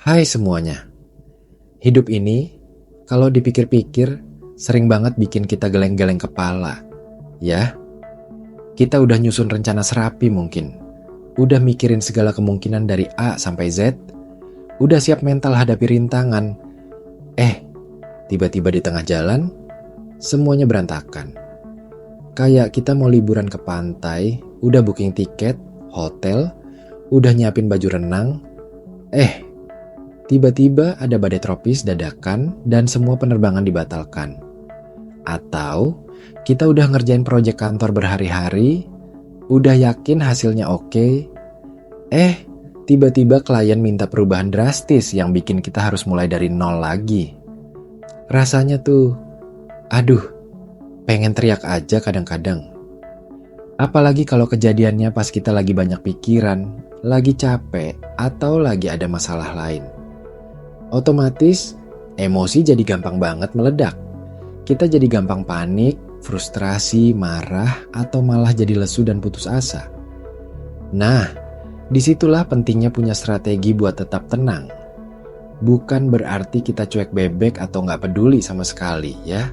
Hai semuanya, hidup ini kalau dipikir-pikir sering banget bikin kita geleng-geleng kepala. Ya, kita udah nyusun rencana serapi mungkin. Udah mikirin segala kemungkinan dari A sampai Z. Udah siap mental hadapi rintangan. Tiba-tiba di tengah jalan, semuanya berantakan. Kayak kita mau liburan ke pantai, udah booking tiket, hotel, udah nyiapin baju renang. Tiba-tiba ada badai tropis dadakan dan semua penerbangan dibatalkan. Atau kita udah ngerjain proyek kantor berhari-hari, udah yakin hasilnya oke. Tiba-tiba klien minta perubahan drastis yang bikin kita harus mulai dari nol lagi. Rasanya tuh, pengen teriak aja kadang-kadang. Apalagi kalau kejadiannya pas kita lagi banyak pikiran, lagi capek, atau lagi ada masalah lain. Otomatis, emosi jadi gampang banget meledak. Kita jadi gampang panik, frustrasi, marah, atau malah jadi lesu dan putus asa. Nah, disitulah pentingnya punya strategi buat tetap tenang. Bukan berarti kita cuek bebek atau nggak peduli sama sekali ya.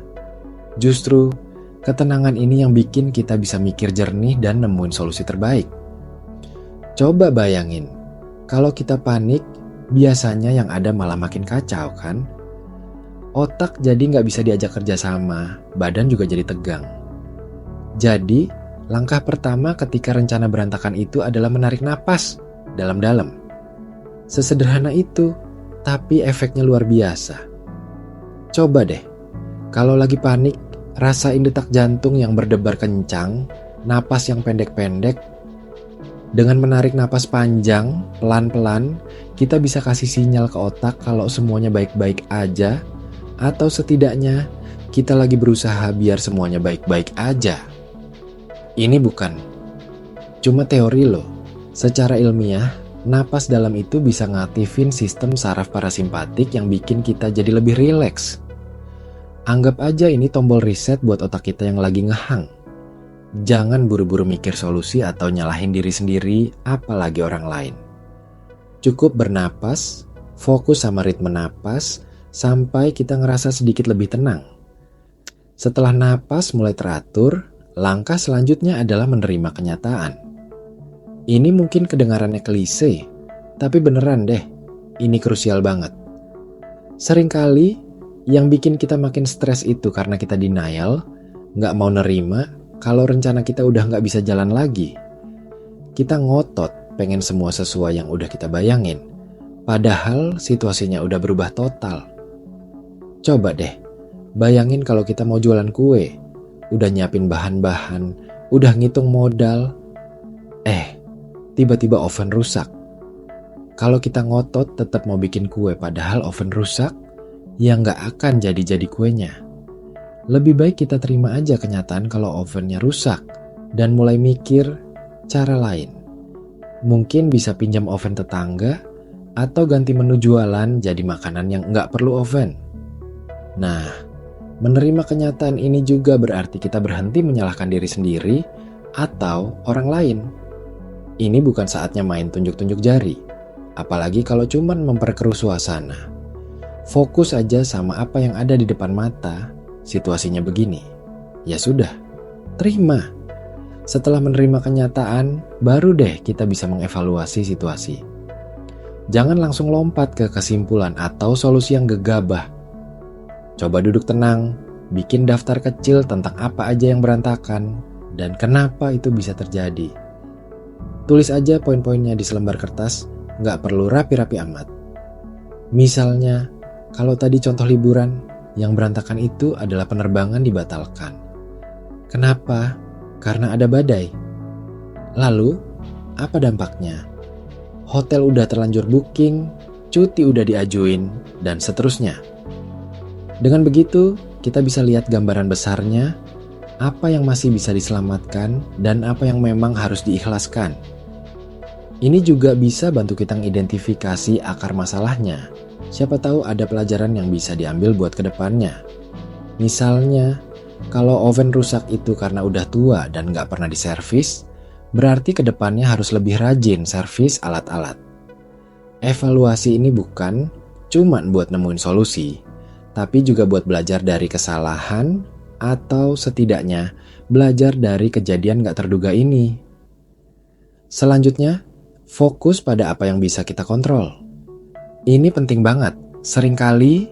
Justru, ketenangan ini yang bikin kita bisa mikir jernih dan nemuin solusi terbaik. Coba bayangin, kalau kita panik, biasanya yang ada malah makin kacau kan? Otak jadi nggak bisa diajak kerjasama, badan juga jadi tegang. Jadi, langkah pertama ketika rencana berantakan itu adalah menarik napas dalam-dalam. Sesederhana itu, tapi efeknya luar biasa. Coba deh, kalau lagi panik, rasain detak jantung yang berdebar kencang, napas yang pendek-pendek. Dengan menarik napas panjang, pelan-pelan, kita bisa kasih sinyal ke otak kalau semuanya baik-baik aja, atau setidaknya kita lagi berusaha biar semuanya baik-baik aja. Ini bukan cuma teori loh. Secara ilmiah, napas dalam itu bisa ngaktifin sistem saraf parasimpatik yang bikin kita jadi lebih rileks. Anggap aja ini tombol reset buat otak kita yang lagi ngehang. Jangan buru-buru mikir solusi atau nyalahin diri sendiri, apalagi orang lain. Cukup bernapas, fokus sama ritme napas, sampai kita ngerasa sedikit lebih tenang. Setelah napas mulai teratur, langkah selanjutnya adalah menerima kenyataan. Ini mungkin kedengarannya klise, tapi beneran deh, ini krusial banget. Seringkali yang bikin kita makin stres itu karena kita denial, nggak mau nerima kalau rencana kita udah nggak bisa jalan lagi. Kita ngotot pengen semua sesuai yang udah kita bayangin, padahal situasinya udah berubah total. Coba deh, bayangin kalau kita mau jualan kue, udah nyiapin bahan-bahan, udah ngitung modal, tiba-tiba oven rusak. Kalau kita ngotot tetap mau bikin kue padahal oven rusak, ya nggak akan jadi-jadi kuenya. Lebih baik kita terima aja kenyataan kalau ovennya rusak dan mulai mikir cara lain. Mungkin bisa pinjam oven tetangga atau ganti menu jualan jadi makanan yang nggak perlu oven. Nah, menerima kenyataan ini juga berarti kita berhenti menyalahkan diri sendiri atau orang lain. Ini bukan saatnya main tunjuk-tunjuk jari, apalagi kalau cuman memperkeruh suasana. Fokus aja sama apa yang ada di depan mata. Situasinya begini, ya sudah, terima. Setelah menerima kenyataan, baru deh kita bisa mengevaluasi situasi. Jangan langsung lompat ke kesimpulan atau solusi yang gegabah. Coba duduk tenang, bikin daftar kecil tentang apa aja yang berantakan dan kenapa itu bisa terjadi. Tulis aja poin-poinnya di selembar kertas, nggak perlu rapi-rapi amat. Misalnya, kalau tadi contoh liburan, yang berantakan itu adalah penerbangan dibatalkan. Kenapa? Karena ada badai. Lalu, apa dampaknya? Hotel udah terlanjur booking, cuti udah diajuin, dan seterusnya. Dengan begitu, kita bisa lihat gambaran besarnya, apa yang masih bisa diselamatkan, dan apa yang memang harus diikhlaskan. Ini juga bisa bantu kita mengidentifikasi akar masalahnya. Siapa tahu ada pelajaran yang bisa diambil buat kedepannya. Misalnya, kalau oven rusak itu karena udah tua dan nggak pernah diservis, berarti kedepannya harus lebih rajin servis alat-alat. Evaluasi ini bukan cuman buat nemuin solusi, tapi juga buat belajar dari kesalahan atau setidaknya belajar dari kejadian gak terduga ini. Selanjutnya, fokus pada apa yang bisa kita kontrol. Ini penting banget. Seringkali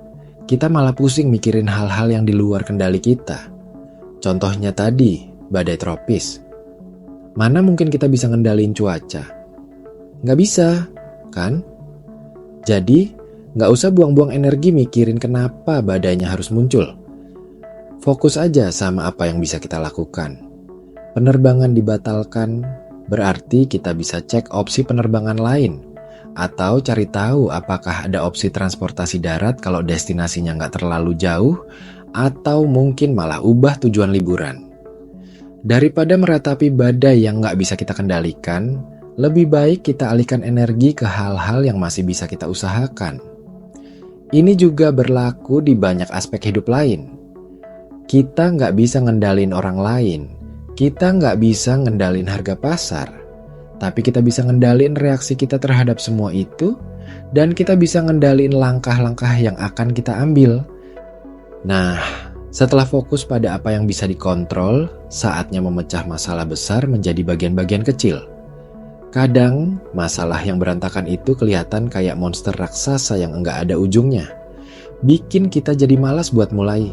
kita malah pusing mikirin hal-hal yang di luar kendali kita. Contohnya tadi, badai tropis. Mana mungkin kita bisa ngendaliin cuaca? Nggak bisa, kan? Jadi, nggak usah buang-buang energi mikirin kenapa badainya harus muncul. Fokus aja sama apa yang bisa kita lakukan. Penerbangan dibatalkan, berarti kita bisa cek opsi penerbangan lain. Atau cari tahu apakah ada opsi transportasi darat kalau destinasinya nggak terlalu jauh, atau mungkin malah ubah tujuan liburan. Daripada meratapi badai yang nggak bisa kita kendalikan, lebih baik kita alihkan energi ke hal-hal yang masih bisa kita usahakan. Ini juga berlaku di banyak aspek hidup lain. Kita nggak bisa ngendalin orang lain, kita nggak bisa ngendalin harga pasar, tapi kita bisa ngendalin reaksi kita terhadap semua itu, dan kita bisa ngendalin langkah-langkah yang akan kita ambil. Nah, setelah fokus pada apa yang bisa dikontrol, saatnya memecah masalah besar menjadi bagian-bagian kecil. Kadang, masalah yang berantakan itu kelihatan kayak monster raksasa yang enggak ada ujungnya. Bikin kita jadi malas buat mulai.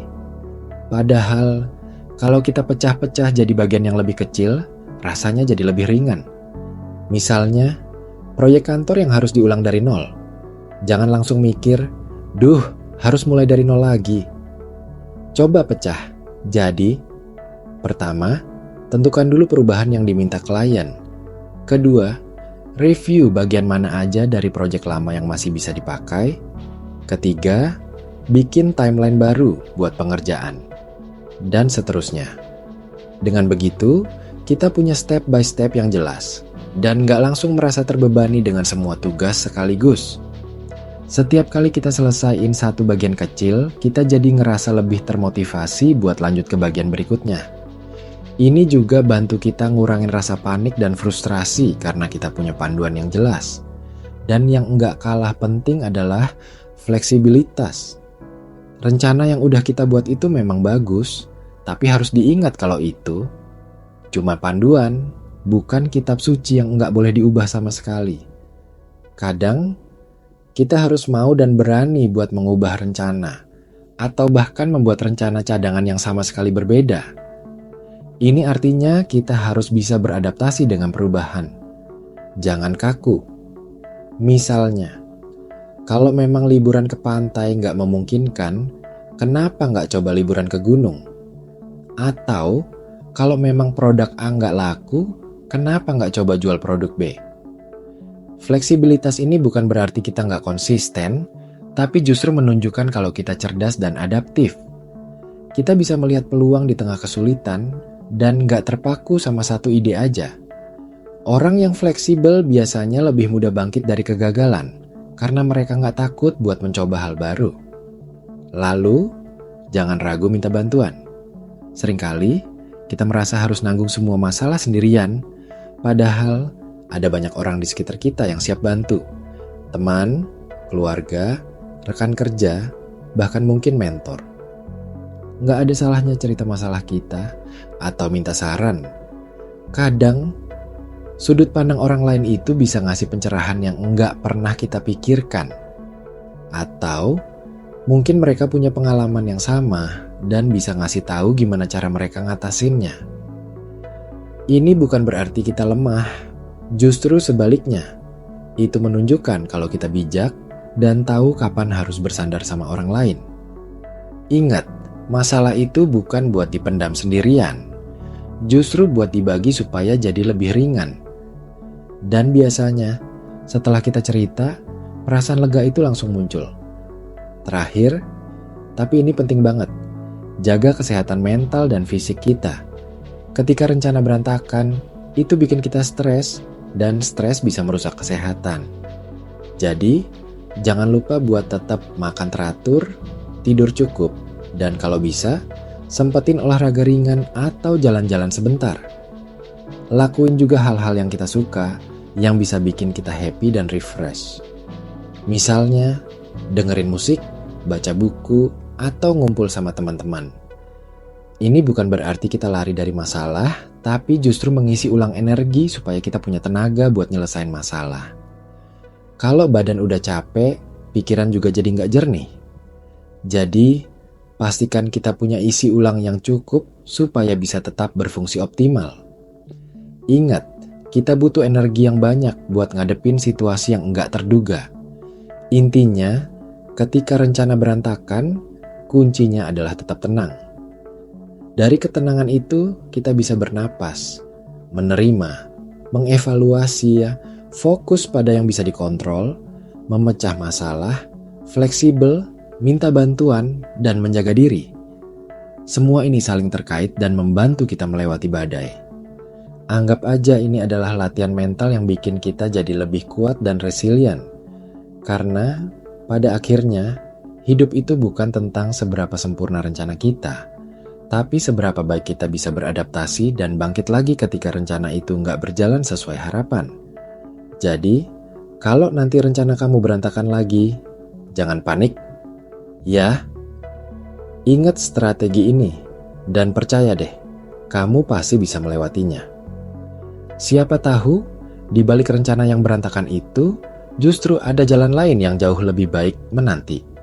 Padahal, kalau kita pecah-pecah jadi bagian yang lebih kecil, rasanya jadi lebih ringan. Misalnya, proyek kantor yang harus diulang dari nol. Jangan langsung mikir, duh, harus mulai dari nol lagi. Coba pecah. Jadi, pertama, tentukan dulu perubahan yang diminta klien. Kedua, review bagian mana aja dari proyek lama yang masih bisa dipakai. Ketiga, bikin timeline baru buat pengerjaan. Dan seterusnya. Dengan begitu, kita punya step by step yang jelas. Dan gak langsung merasa terbebani dengan semua tugas sekaligus. Setiap kali kita selesaiin satu bagian kecil, kita jadi ngerasa lebih termotivasi buat lanjut ke bagian berikutnya. Ini juga bantu kita ngurangin rasa panik dan frustrasi karena kita punya panduan yang jelas. Dan yang enggak kalah penting adalah fleksibilitas. Rencana yang udah kita buat itu memang bagus, tapi harus diingat kalau itu cuma panduan, bukan kitab suci yang enggak boleh diubah sama sekali. Kadang, kita harus mau dan berani buat mengubah rencana, atau bahkan membuat rencana cadangan yang sama sekali berbeda. Ini artinya kita harus bisa beradaptasi dengan perubahan. Jangan kaku. Misalnya, kalau memang liburan ke pantai nggak memungkinkan, kenapa nggak coba liburan ke gunung? Atau, kalau memang produk A nggak laku, kenapa nggak coba jual produk B? Fleksibilitas ini bukan berarti kita nggak konsisten, tapi justru menunjukkan kalau kita cerdas dan adaptif. Kita bisa melihat peluang di tengah kesulitan, dan gak terpaku sama satu ide aja. Orang yang fleksibel biasanya lebih mudah bangkit dari kegagalan karena mereka gak takut buat mencoba hal baru. Lalu, jangan ragu minta bantuan. Seringkali, kita merasa harus nanggung semua masalah sendirian, padahal ada banyak orang di sekitar kita yang siap bantu. Teman, keluarga, rekan kerja, bahkan mungkin mentor. Nggak ada salahnya cerita masalah kita atau minta saran. Kadang, sudut pandang orang lain itu bisa ngasih pencerahan yang nggak pernah kita pikirkan. Atau, mungkin mereka punya pengalaman yang sama dan bisa ngasih tahu gimana cara mereka ngatasinnya. Ini bukan berarti kita lemah, justru sebaliknya. Itu menunjukkan kalau kita bijak dan tahu kapan harus bersandar sama orang lain. Ingat, masalah itu bukan buat dipendam sendirian, justru buat dibagi supaya jadi lebih ringan. Dan biasanya, setelah kita cerita, perasaan lega itu langsung muncul. Terakhir, tapi ini penting banget, jaga kesehatan mental dan fisik kita. Ketika rencana berantakan, itu bikin kita stres, dan stres bisa merusak kesehatan. Jadi, jangan lupa buat tetap makan teratur, tidur cukup, dan kalau bisa, sempetin olahraga ringan atau jalan-jalan sebentar. Lakuin juga hal-hal yang kita suka, yang bisa bikin kita happy dan refresh. Misalnya, dengerin musik, baca buku, atau ngumpul sama teman-teman. Ini bukan berarti kita lari dari masalah, tapi justru mengisi ulang energi supaya kita punya tenaga buat nyelesain masalah. Kalau badan udah capek, pikiran juga jadi nggak jernih. Jadi, pastikan kita punya isi ulang yang cukup supaya bisa tetap berfungsi optimal. Ingat, kita butuh energi yang banyak buat ngadepin situasi yang nggak terduga. Intinya, ketika rencana berantakan, kuncinya adalah tetap tenang. Dari ketenangan itu, kita bisa bernapas, menerima, mengevaluasi fokus pada yang bisa dikontrol, memecah masalah, fleksibel, minta bantuan, dan menjaga diri. Semua ini saling terkait dan membantu kita melewati badai. Anggap aja ini adalah latihan mental yang bikin kita jadi lebih kuat dan resilient. Karena pada akhirnya, hidup itu bukan tentang seberapa sempurna rencana kita, tapi seberapa baik kita bisa beradaptasi dan bangkit lagi ketika rencana itu nggak berjalan sesuai harapan. Jadi, kalau nanti rencana kamu berantakan lagi, jangan panik. Ya, ingat strategi ini dan percaya deh, kamu pasti bisa melewatinya. Siapa tahu, di balik rencana yang berantakan itu, justru ada jalan lain yang jauh lebih baik menanti.